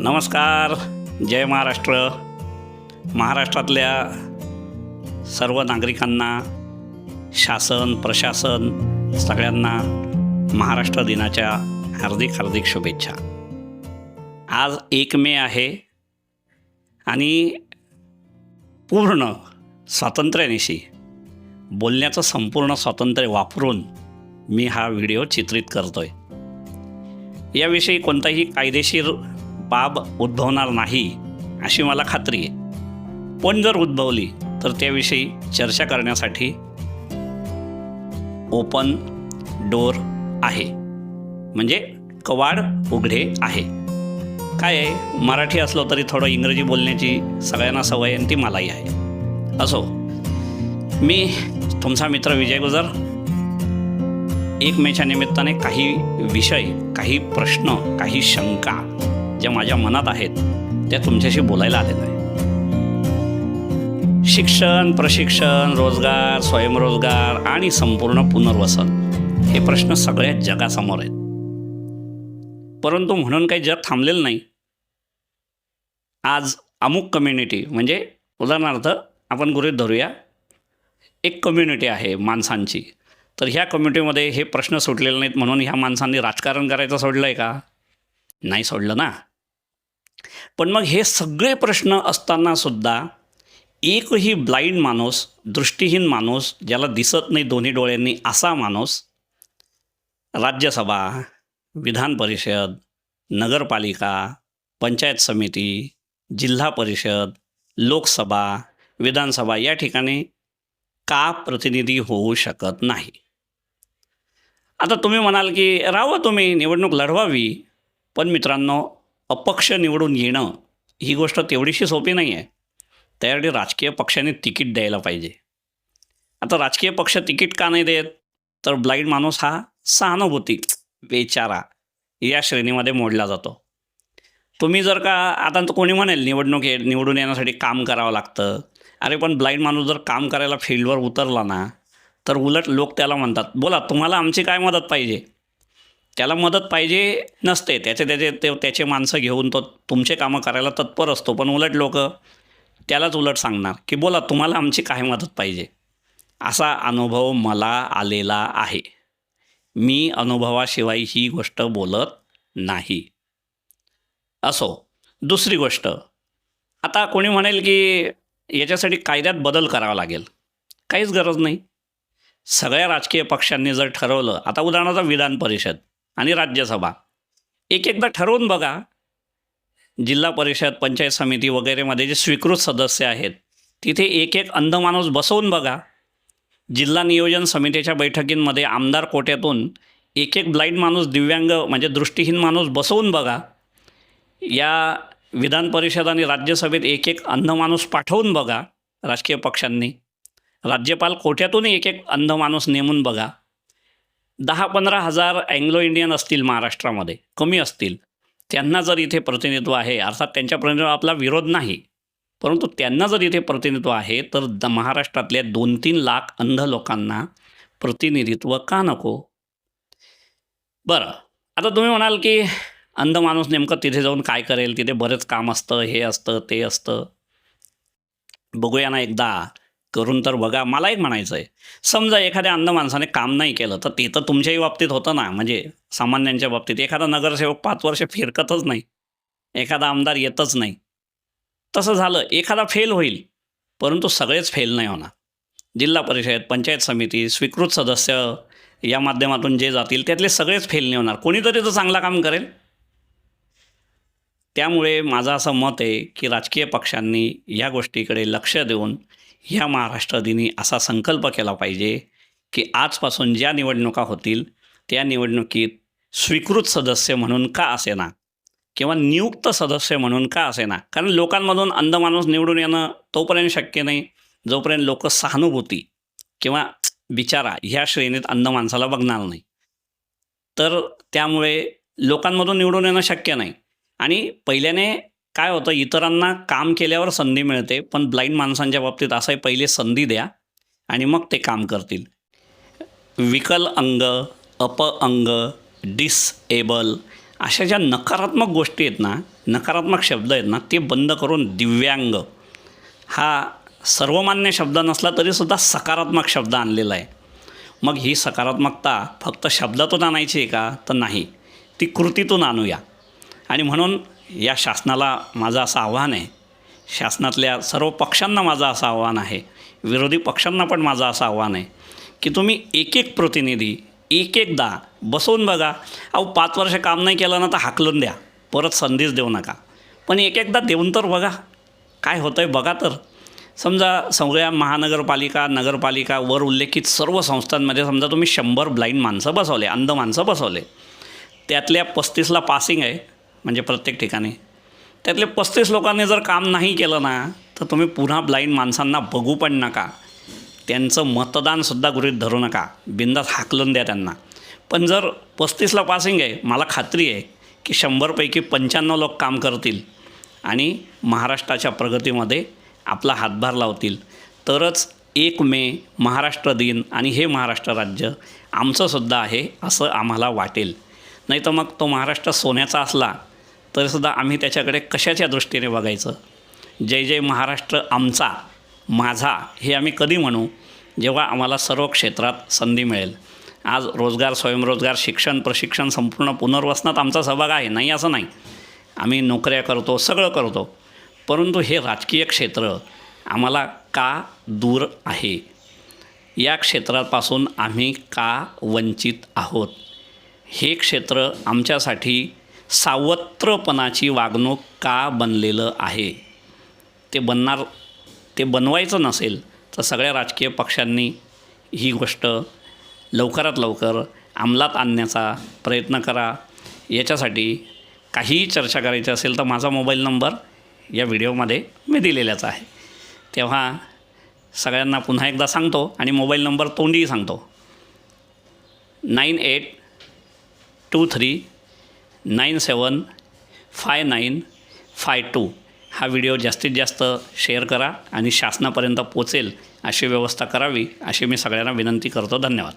नमस्कार. जय महाराष्ट्र. महाराष्ट्रातल्या सर्व नागरिकांना, शासन प्रशासन सगळ्यांना महाराष्ट्र दिनाच्या हार्दिक हार्दिक शुभेच्छा. आज 1 मे आहे आणि पूर्ण स्वातंत्र्यानिशी बोलण्याचं संपूर्ण स्वातंत्र्य वापरून मी हा व्हिडिओ चित्रित करतो आहे. याविषयी कोणताही कायदेशीर बाब उद्भवणार नाही अशी मला खात्री आहे. पण जर उद्भवली तर त्याविषयी चर्चा करण्यासाठी ओपन डोर आहे, म्हणजे कवाड उघडे आहे. काय आहे, मराठी असलो तरी थोडं इंग्रजी बोलण्याची सगळ्यांना सवय आणि ती मलाही आहे. असो, मी तुमचा मित्र विजय गुजर 1 मेच्या निमित्ताने काही विषय, काही प्रश्न, काही शंका ज्या माझ्या मनात आहेत त्या तुमच्याशी बोलायला आलेलो आहे. शिक्षण, प्रशिक्षण, रोजगार, स्वयंरोजगार आणि संपूर्ण पुनर्वसन हे प्रश्न सगळ्या जगासमोर आहेत. परंतु म्हणून काही जग थांबलेलं नाही. आज अमुक कम्युनिटी, म्हणजे उदाहरणार्थ आपण गृहीत धरूया एक कम्युनिटी आहे माणसांची, तर ह्या कम्युनिटीमध्ये हे प्रश्न सुटलेले नाहीत म्हणून ह्या माणसांनी राजकारण करायचं सोडलं आहे का? नाही सोडलं ना. पण मग हे सगळे प्रश्न असतानासुद्धा एकही ब्लाइंड माणूस, दृष्टीहीन माणूस, ज्याला दिसत नाही दोन्ही डोळ्यांनी असा माणूस राज्यसभा, विधान परिषद, नगरपालिका, पंचायत समिती, जिल्हा परिषद, लोकसभा, विधानसभा या ठिकाणी का प्रतिनिधी होऊ शकत नाही? आता तुम्ही म्हणाल की राहावं, तुम्ही निवडणूक लढवावी. पण मित्रांनो, अपक्ष निवडून येणं ही गोष्ट तेवढीशी सोपी नाही आहे. त्यासाठी राजकीय पक्षाने तिकीट द्यायला पाहिजे. आता राजकीय पक्ष तिकीट का नाही देत? तर ब्लाइंड माणूस हा सहानुभूती, बेचारा या श्रेणीमध्ये मोडला जातो. तुम्ही जर का, आता तर कोणी म्हणेल निवडून येण्यासाठी काम करावं लागतं. अरे पण ब्लाइंड माणूस जर काम करायला फील्डवर उतरला ना, तर उलट लोक त्याला म्हणतात, बोला तुम्हाला आमची काय मदत पाहिजे? त्याला मदत पाहिजे नसते, त्याचे माणसं घेऊन तो तुमचे कामं करायला तत्पर असतो. पण उलट लोक त्यालाच उलट सांगणार की बोला तुम्हाला आमची काय मदत पाहिजे. असा अनुभव मला आलेला आहे. मी अनुभवाशिवाय ही गोष्ट बोलत नाही. असो, दुसरी गोष्ट, आता कोणी म्हणेल की याच्यासाठी कायद्यात बदल करावा लागेल. काहीच गरज नाही. सगळ्या राजकीय पक्षांनी जर ठरवलं, आता उदाहरणार्थ विधान परिषद आणि राज्यसभा, एकदा ठरवून बघा. जिल्हा परिषद, पंचायत समिती वगैरेमध्ये जे स्वीकृत सदस्य आहेत तिथे एक अंध माणूस बसवून बघा. जिल्हा नियोजन समितीच्या बैठकींमध्ये आमदार कोट्यातून एक ब्लाइंड माणूस, दिव्यांग म्हणजे दृष्टीहीन माणूस बसवून बघा. या विधान परिषद आणि राज्यसभेत एक अंध माणूस पाठवून बघा राजकीय पक्षांनी. राज्यपाल कोट्यातून एक अंध माणूस नेमून बघा. 10-15 हजार अँग्लो इंडियन असतील महाराष्ट्रामध्ये, कमी असतील. त्यांना जर इथे प्रतिनिधित्व आहे, अर्थात त्यांच्या प्रतिनिधित्व आपला विरोध नाही, परंतु त्यांना जर इथे प्रतिनिधित्व आहे तर महाराष्ट्रातल्या 2-3 लाख अंध लोकांना प्रतिनिधित्व का नको? बरं, आता तुम्ही म्हणाल की अंध माणूस नेमकं तिथे जाऊन काय करेल? तिथे बरेच काम असतं, हे असतं, ते असतं. बघूया ना, एकदा करून तर बघा. मला एक म्हणायचं आहे, समजा एखाद्या अंध माणसाने काम नाही केलं तर ते तर तुमच्याही बाबतीत होतं ना. म्हणजे सामान्यांच्या बाबतीत एखादा नगरसेवक 5 वर्ष फिरकतच नाही, एखादा आमदार येतच नाही. तसं झालं, एखादा फेल होईल, परंतु सगळेच फेल नाही होणार. जिल्हा परिषद, पंचायत समिती, स्वीकृत सदस्य या माध्यमातून जे जातील त्यातले सगळेच फेल नाही होणार. कोणीतरी तर चांगला काम करेल. त्यामुळे माझं असं मत आहे की राजकीय पक्षांनी या गोष्टीकडे लक्ष देऊन ह्या महाराष्ट्र दिनी असा संकल्प केला पाहिजे की आजपासून ज्या निवडणुका होतील त्या निवडणुकीत स्वीकृत सदस्य म्हणून का असेना किंवा नियुक्त सदस्य म्हणून का असेना, कारण लोकांमधून अंध माणूस निवडून येणं तोपर्यंत शक्य नाही जोपर्यंत लोक सहानुभूती किंवा बिचारा ह्या श्रेणीत अंध माणसाला बघणार नाही. तर त्यामुळे लोकांमधून निवडून येणं शक्य नाही. आणि पहिल्याने काय होतं, इतरांना काम केल्यावर संधी मिळते, पण ब्लाइंड माणसांच्या बाबतीत असं आहे, पहिले संधी द्या आणि मग ते काम करतील. विकलांग, अपंग, डिसएबल अशा ज्या नकारात्मक गोष्टी आहेत ना, नकारात्मक शब्द आहेत ना, ते बंद करून दिव्यांग हा सर्वमान्य शब्द नसला तरीसुद्धा सकारात्मक शब्द आणलेला आहे. मग ही सकारात्मकता फक्त शब्दातून आणायची आहे का? तर नाही, ती कृतीतून आणूया. आणि म्हणून या शासनाला माझं असं आव्हान आहे, शासनातल्या सर्व पक्षांना माझं असं आव्हान आहे, विरोधी पक्षांना पण माझं असं आव्हान आहे की तुम्ही एक एक प्रतिनिधी एकदा बसवून बघा. 5 वर्ष काम नाही केलं ना तर हाकलून द्या, परत संधीच देऊ नका. पण एकदा देऊन तर बघा काय होतं आहे बघा. तर समजा सगळ्या महानगरपालिका, नगरपालिका, वर उल्लेखित सर्व संस्थांमध्ये समजा तुम्ही 100 ब्लाइंड माणसं बसवले, अंध माणसं बसवले. त्यातल्या 35ला पासिंग आहे, म्हणजे प्रत्येक ठिकाणी त्यातले 35 लोकांनी जर काम नाही केलं ना तर तुम्ही पुन्हा ब्लाइंड माणसांना बघू पण नका, त्यांचं मतदानसुद्धा गृहीत धरू नका, बिनधास्त हाकलून द्या त्यांना. पण जर 35ला पासिंग आहे, मला खात्री आहे की 100पैकी 95 लोक काम करतील आणि महाराष्ट्राच्या प्रगतीमध्ये आपला हातभार लावतील. तरच 1 मे महाराष्ट्र दिन आणि हे महाराष्ट्र राज्य आमचंसुद्धा आहे असं आम्हाला वाटेल. नाही तर मग तो महाराष्ट्र सोन्याचा असला तरीसुद्धा आम्ही त्याच्याकडे कशाच्या दृष्टीने बघायचं. जय जय महाराष्ट्र आमचा, माझा हे आम्ही कधी म्हणू? जेव्हा आम्हाला सर्व क्षेत्रात संधी मिळेल. आज रोजगार, स्वयंरोजगार, शिक्षण, प्रशिक्षण, संपूर्ण पुनर्वसनात आमचा सहभाग आहे, नाही असं नाही. आम्ही नोकऱ्या करतो, सगळं करतो. परंतु हे राजकीय क्षेत्र आम्हाला का दूर आहे? या क्षेत्रापासून आम्ही का वंचित आहोत? हे क्षेत्र आमच्यासाठी सावत्रपणाची वागणूक का बनलेलं आहे? ते बनवायचं नसेल तर सगळ्या राजकीय पक्षांनी ही गोष्ट लवकरात लवकर अंमलात आणण्याचा प्रयत्न करा. याच्यासाठी काहीही चर्चा करायची असेल तर माझा मोबाईल नंबर या व्हिडिओमध्ये मी दिलेलाच आहे. तेव्हा सगळ्यांना पुन्हा एकदा सांगतो आणि मोबाईल नंबर तोंडीही सांगतो. 9823975952. हा व्हिडिओ जास्तीत जास्त शेअर करा आणि शासनापर्यंत पोचेल अशी व्यवस्था करावी अशी मी सगळ्यांना विनंती करतो. धन्यवाद.